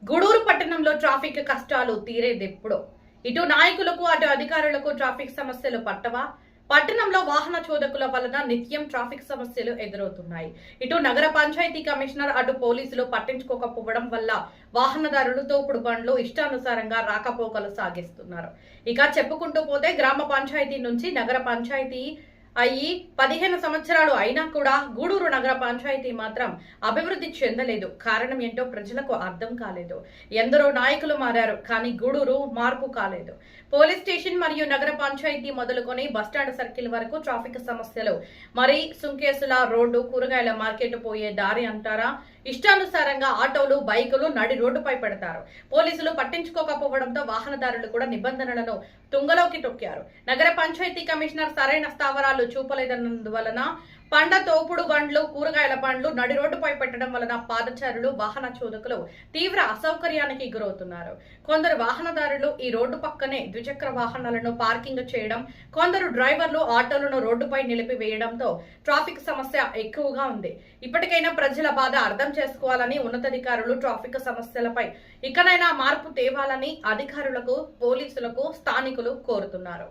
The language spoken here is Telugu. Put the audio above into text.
గూడూరు పట్టణంలో ట్రాఫిక్ కష్టాలు తీరేదెప్పుడో. ఇటు నాయకులకు అటు అధికారులకు ట్రాఫిక్ సమస్యలు పట్టవా? పట్టణంలో వాహన చోదకుల వలన నిత్యం ట్రాఫిక్ సమస్యలు ఎదురవుతున్నాయి. ఇటు నగర పంచాయతీ కమిషనర్ అటు పోలీసులు పట్టించుకోకపోవడం వల్ల వాహనదారులు తోపుడు బండ్లు ఇష్టానుసారంగా రాకపోకలు సాగిస్తున్నారు. ఇక చెప్పుకుంటూ పోతే గ్రామ పంచాయతీ నుంచి నగర పంచాయతీ అయ్యి 15 సంవత్సరాలు అయినా కూడా గూడూరు నగర పంచాయతీ మాత్రం అభివృద్ధి చెందలేదు. కారణం ఏంటో ప్రజలకు అర్థం కాలేదు. ఎందరో నాయకులు మారారు, కానీ గూడూరు మార్పు కాలేదు. పోలీస్ స్టేషన్ మరియు నగర పంచాయతీ మొదలుకొని బస్టాండ్ సర్కిల్ వరకు ట్రాఫిక్ సమస్యలు. మరి సుంకేసుల రోడ్డు, కూరగాయల మార్కెట్ పోయే దారి అంటారా? ఇష్టానుసారంగా ఆటోలు, బైకులు నడి రోడ్డుపై పెడతారు. పోలీసులు పట్టించుకోకపోవడంతో వాహనదారులు కూడా నిబంధనలను తుంగలోకి తొక్కారు. నగర పంచాయతీ కమిషనర్ సరైన స్థావరాలు చూపలేదన్నందువలన పండ్ల తోపుడు బండ్లు, కూరగాయల బండ్లు నడి రోడ్డుపై పెట్టడం వలన పాదచారులు, వాహన చోదకులు తీవ్ర అసౌకర్యానికి గురవుతున్నారు. కొందరు వాహనదారులు ఈ రోడ్డు పక్కనే ద్విచక్ర వాహనాలను పార్కింగ్ చేయడం, కొందరు డ్రైవర్లు ఆటోలను రోడ్డుపై నిలిపివేయడంతో ట్రాఫిక్ సమస్య ఎక్కువగా ఉంది. ఇప్పటికైనా ప్రజల బాధ అర్థం చేసుకోవాలని ఉన్నతాధికారులు ట్రాఫిక్ సమస్యలపై ఇకనైనా మార్పు తేవాలని అధికారులకు, పోలీసులకు స్థానికులు కోరుతున్నారు.